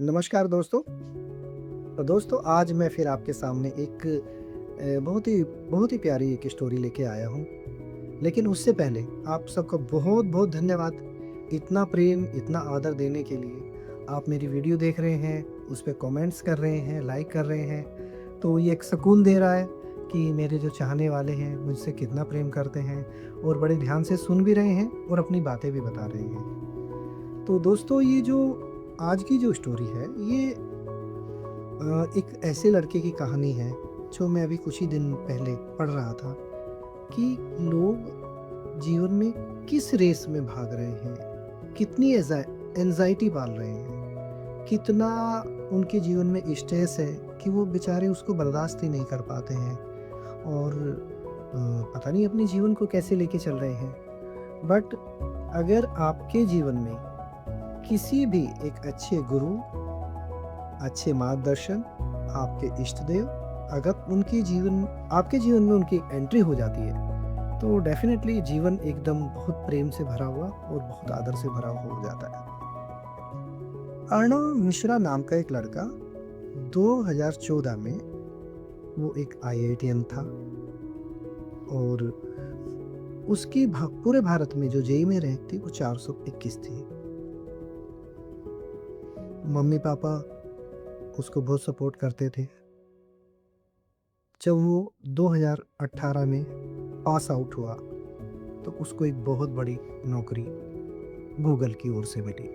नमस्कार दोस्तों। तो दोस्तों आज मैं फिर आपके सामने एक बहुत ही प्यारी एक स्टोरी लेके आया हूँ। लेकिन उससे पहले आप सबका बहुत-बहुत धन्यवाद। इतना प्रेम, इतना आदर देने के लिए। आप मेरी वीडियो देख रहे हैं, उस पे कमेंट्स कर रहे हैं, लाइक कर रहे हैं। तो ये एक सुकून दे रहा है कि मेरे जो चाहने वाले हैं मुझसे कितना प्रेम करते हैं और बड़े ध्यान से सुन भी रहे हैं और अपनी बातें भी बता रहे हैं। तो दोस्तों ये जो आज की जो स्टोरी है ये एक ऐसे लड़के की कहानी है जो मैं अभी कुछ ही दिन पहले पढ़ रहा था कि लोग जीवन में किस रेस में भाग रहे हैं, कितनी एंजाइटी पाल रहे हैं, कितना उनके जीवन में स्ट्रेस है कि वो बेचारे उसको बर्दाश्त ही नहीं कर पाते हैं और पता नहीं अपने जीवन को कैसे लेके चल रहे हैं। बट अगर आपके जीवन में किसी भी एक अच्छे गुरु, अच्छे मार्गदर्शन, आपके इष्ट देव अगर आपके जीवन में उनकी एंट्री हो जाती है, तो डेफ़िनेटली जीवन एकदम बहुत प्रेम से भरा हुआ और बहुत आदर से भरा हुआ हो जाता है। अर्णव मिश्रा नाम का एक लड़का 2014 में वो एक आईआईटीएन था और उसकी पूरे भारत में जो जेईई में रैंक थी वो 421 थी। मम्मी-पापा उसको बहुत सपोर्ट करते थे। जब वो 2018 में पास आउट हुआ, तो उसको एक बहुत बड़ी नौकरी गूगल की ओर से मिली।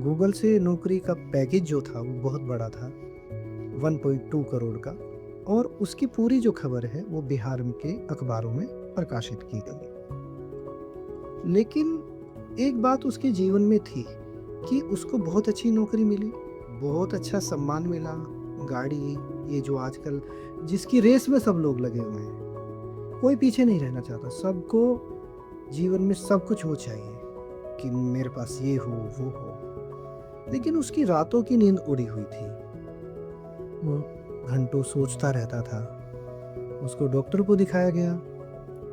गूगल से नौकरी का पैकेज जो था वो बहुत बड़ा था, 1.2 करोड़ का और उसकी पूरी जो खबर है वो बिहार के अखबारों में प्रकाशित की गई। लेकिन एक बात उसके जीवन में थी कि उसको बहुत अच्छी नौकरी मिली, बहुत अच्छा सम्मान मिला, गाड़ी, ये जो आजकल जिसकी रेस में सब लोग लगे हुए हैं, कोई पीछे नहीं रहना चाहता। सबको जीवन में सब कुछ वो चाहिए कि मेरे पास ये हो, वो हो। लेकिन उसकी रातों की नींद उड़ी हुई थी। वो घंटों सोचता रहता था। उसको डॉक्टर को दिखाया गया,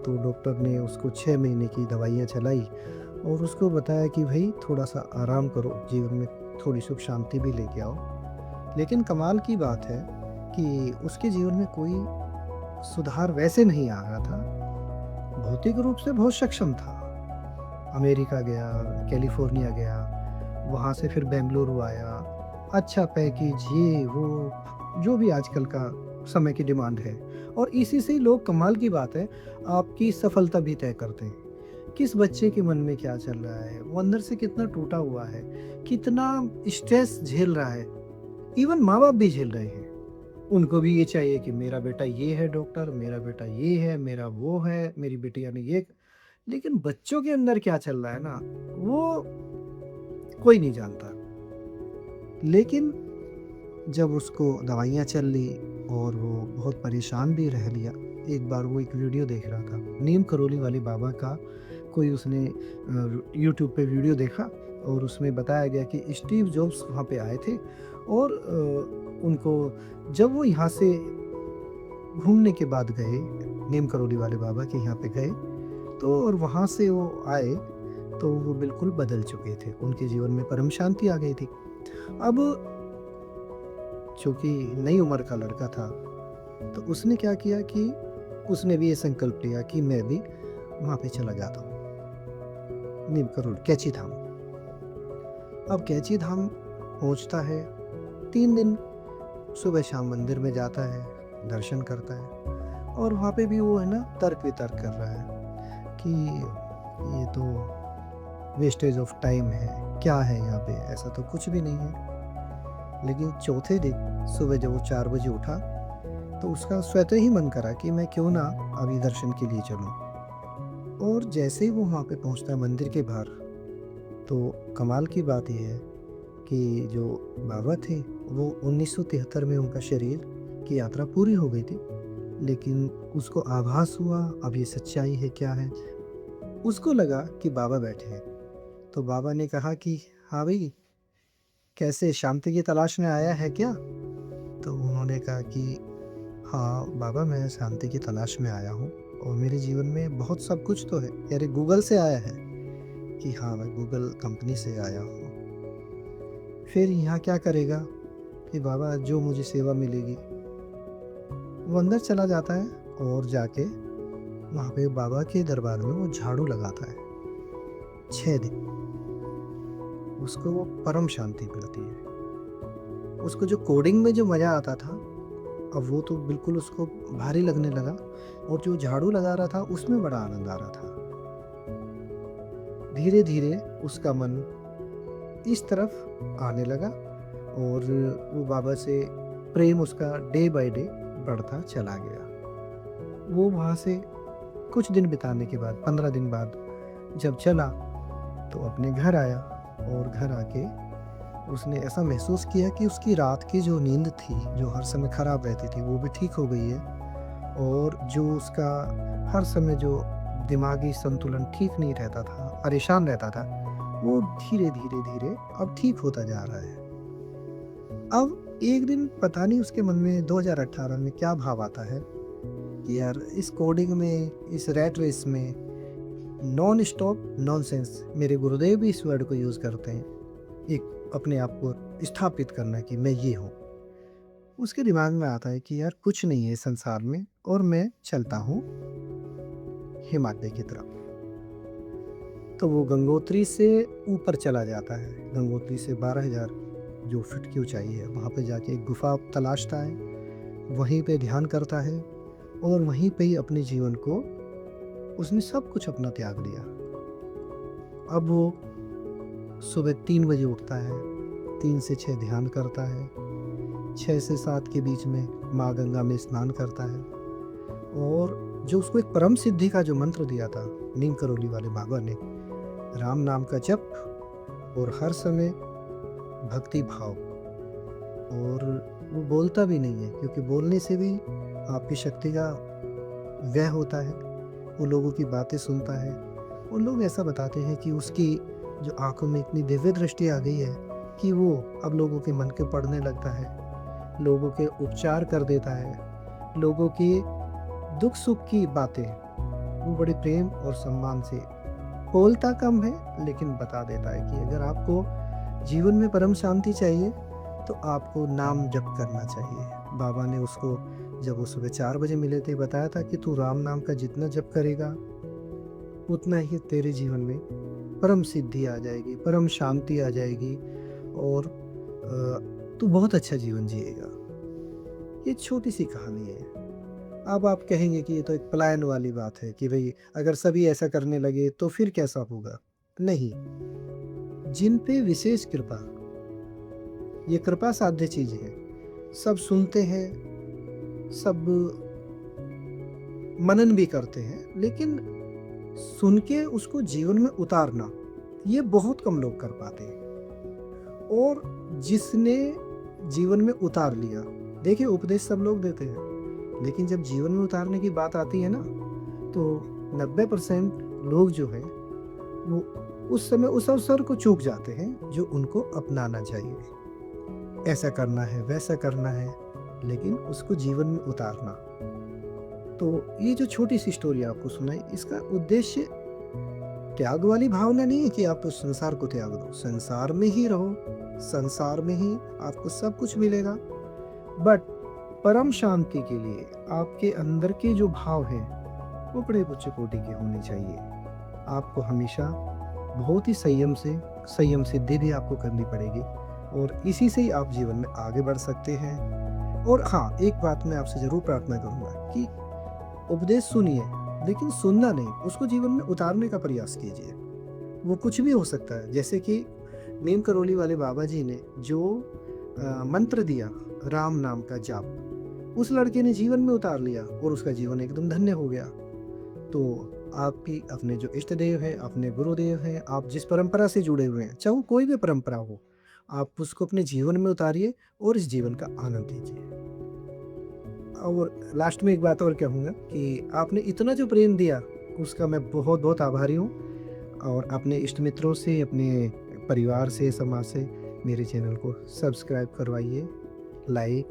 तो डॉक्टर ने उसको 6 महीने की दवाइयाँ चलाई और उसको बताया कि भई थोड़ा-सा आराम करो, जीवन में थोड़ी सुख शांति भी लेके आओ। लेकिन कमाल की बात है कि उसके जीवन में कोई सुधार वैसे नहीं आ रहा था। भौतिक रूप से बहुत सक्षम था। अमेरिका गया, कैलिफ़ोर्निया गया, वहाँ से फिर बेंगलुरु आया। अच्छा पैकेज ये वो, जो भी आजकल का समय की डिमांड है और इसी से लोग कमाल की बात है, आपकी सफलता भी तय करते हैं। किस बच्चे के मन में क्या चल रहा है, वो अंदर से कितना टूटा हुआ है, कितना स्ट्रेस झेल रहा है। इवन माँ-बाप भी झेल रहे हैं। उनको भी ये चाहिए कि मेरा बेटा ये है डॉक्टर, मेरा बेटा ये है, मेरा वो है, मेरी बिटिया ने ये। लेकिन बच्चों के अंदर क्या चल रहा है ना, वो कोई नहीं जानता। लेकिन जब उसको दवाइयाँ चल ली और वो बहुत परेशान भी रह लिया। एक बार वो एक वीडियो देख रहा था, नीम करोली वाले बाबा का कोई उसने यूट्यूब पे वीडियो देखा और उसमें बताया गया कि स्टीव जॉब्स वहाँ पे आए थे और उनको जब वो यहाँ से घूमने के बाद गए, नीम करोली वाले बाबा के यहाँ पे गए, तो और वहाँ से वो आए, तो वो बिल्कुल बदल चुके थे। उनके जीवन में परम शांति आ गई थी। अब चूँकि नई उम्र का लड़का था, तो उसने क्या किया कि उसने भी ये संकल्प लिया कि मैं भी वहाँ पे चला जाता हूँ, नीम करोली कैची धाम। अब कैची धाम पहुँचता है, 3 दिन सुबह-शाम मंदिर में जाता है, दर्शन करता है और वहाँ पे भी वो है ना तर्क-वितर्क कर रहा है कि ये तो वेस्टेज ऑफ टाइम है, क्या है यहाँ पे? ऐसा तो कुछ भी नहीं है। लेकिन चौथे दिन सुबह जब वो 4 बजे उठा, तो उसका स्वतः ही मन करा कि मैं क्यों ना अभी दर्शन के लिए चलूँ। और जैसे ही वो वहाँ पे पहुँचता है मंदिर के बाहर, तो कमाल की बात ये है कि जो बाबा थे, वो 1973 में उनका शरीर की यात्रा पूरी हो गई थी। लेकिन उसको आभास हुआ, अब ये सच्चाई है क्या है? उसको लगा कि बाबा बैठे हैं। तो बाबा ने कहा कि, "हाँ भई, कैसे शांति की तलाश में आया है क्या?" तो उन्होंने कहा कि हाँ, बाबा मैं शांति की तलाश में आया हूँ और मेरे जीवन में बहुत सब कुछ तो है। कह रहे गूगल से आया है? कि हाँ, मैं गूगल कंपनी से आया हूँ। फिर यहाँ क्या करेगा कि बाबा जो मुझे सेवा मिलेगी, वो अंदर चला जाता है और जाके वहाँ पे बाबा के दरबार में वो झाड़ू लगाता है 6 दिन। उसको वो परम शांति मिलती है। उसको जो कोडिंग में जो मज़ा आता था, अब वो तो बिल्कुल उसको भारी लगने लगा, और जो झाड़ू लगा रहा था उसमें बड़ा आनंद आ रहा था। धीरे धीरे उसका मन इस तरफ आने लगा और वो बाबा से प्रेम उसका डे बाय डे बढ़ता चला गया। वो वहाँ से कुछ दिन बिताने के बाद 15 दिन बाद जब चला तो अपने घर आया, और घर आके उसने ऐसा महसूस किया कि उसकी रात की जो नींद थी, जो हर समय खराब रहती थी, वो भी ठीक हो गई है, और जो उसका हर समय जो दिमागी संतुलन ठीक नहीं रहता था, परेशान रहता था, वो धीरे धीरे धीरे अब ठीक होता जा रहा है। अब एक दिन पता नहीं उसके मन में 2018 में क्या भाव आता है कि यार इस कोडिंग में, इस रैट रेस में नॉन स्टॉप नॉनसेंस, मेरे गुरुदेव भी इस वर्ड को यूज़ करते हैं, एक अपने आप को स्थापित करना कि मैं ये हूँ। उसके दिमाग में आता है कि यार कुछ नहीं है संसार में, और मैं चलता हूँ हिमालय की तरफ। तो वो गंगोत्री से ऊपर चला जाता है। गंगोत्री से 12,000 जो फीट की ऊंचाई है, वहाँ पे जाके एक गुफा तलाशता है, वहीं पे ध्यान करता है, और वहीं पे ही अपने जीवन को उसने सब कुछ अपना त्याग दिया। अब वो सुबह 3 बजे उठता है, 3 से 6 ध्यान करता है, 6 से 7 के बीच में माँ गंगा में स्नान करता है, और जो उसको एक परम सिद्धि का जो मंत्र दिया था नीम करौली वाले बाबा ने, राम नाम का जप और हर समय भक्ति भाव, और वो बोलता भी नहीं है, क्योंकि बोलने से भी आपकी शक्ति का व्यय होता है। वो लोगों की बातें सुनता है, और लोग ऐसा बताते हैं कि उसकी जो आंखों में इतनी दिव्य दृष्टि आ गई है कि वो अब लोगों के मन के पढ़ने लगता है, लोगों के उपचार कर देता है, लोगों की दुख सुख की बातें वो बड़े प्रेम और सम्मान से, बोलता कम है लेकिन बता देता है कि अगर आपको जीवन में परम शांति चाहिए तो आपको नाम जप करना चाहिए। बाबा ने उसको जब वो सुबह 4 बजे मिले थे बताया था कि तू राम नाम का जितना जप करेगा उतना ही तेरे जीवन में परम सिद्धि आ जाएगी, परम शांति आ जाएगी, और तू बहुत अच्छा जीवन जिएगा। ये छोटी सी कहानी है। अब आप कहेंगे कि ये तो एक पलायन वाली बात है कि भाई अगर सभी ऐसा करने लगे तो फिर कैसा होगा। नहीं, जिन पे विशेष कृपा, ये कृपा साध्य चीज है। सब सुनते हैं, सब मनन भी करते हैं, लेकिन सुन के उसको जीवन में उतारना ये बहुत कम लोग कर पाते हैं। और जिसने जीवन में उतार लिया, देखिए उपदेश सब लोग देते हैं, लेकिन जब जीवन में उतारने की बात आती है ना, तो 90% लोग जो है वो उस समय उस अवसर को चूक जाते हैं जो उनको अपनाना चाहिए। ऐसा करना है, वैसा करना है, लेकिन उसको जीवन में उतारना। तो ये जो छोटी सी स्टोरी आपको सुनाई, इसका उद्देश्य त्याग वाली भावना नहीं है कि आप उस संसार को त्याग दो, संसार में ही रहो, संसार में ही आपको सब कुछ मिलेगा, बट परम शांति के लिए आपके अंदर के जो भाव हैं वो बड़े उच्च कोटि के होने चाहिए। आपको हमेशा बहुत ही संयम सिद्धि भी आपको करनी पड़ेगी, और इसी से ही आप जीवन में आगे बढ़ सकते हैं। और हाँ, एक बात मैं आपसे जरूर प्रार्थना करूंगा कि उपदेश सुनिए, लेकिन सुनना नहीं, उसको जीवन में उतारने का प्रयास कीजिए। वो कुछ भी हो सकता है, जैसे कि नीम करौली वाले बाबा जी ने जो मंत्र दिया राम नाम का जाप, उस लड़के ने जीवन में उतार लिया और उसका जीवन एकदम धन्य हो गया। तो आपकी अपने जो इष्ट देव है, अपने गुरुदेव हैं, आप जिस परंपरा से जुड़े हुए हैं, चाहे कोई भी परंपरा हो, आप उसको अपने जीवन में उतारिए और इस जीवन का आनंद लीजिए। और लास्ट में एक बात और कहूँगा कि आपने इतना जो प्रेम दिया उसका मैं बहुत बहुत आभारी हूँ, और अपने इष्ट मित्रों से, अपने परिवार से, समाज से मेरे चैनल को सब्सक्राइब करवाइए, लाइक,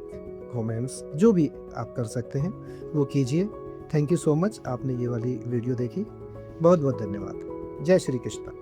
कमेंट्स जो भी आप कर सकते हैं वो कीजिए। थैंक यू सो मच, आपने ये वाली वीडियो देखी, बहुत बहुत धन्यवाद। जय श्री कृष्ण।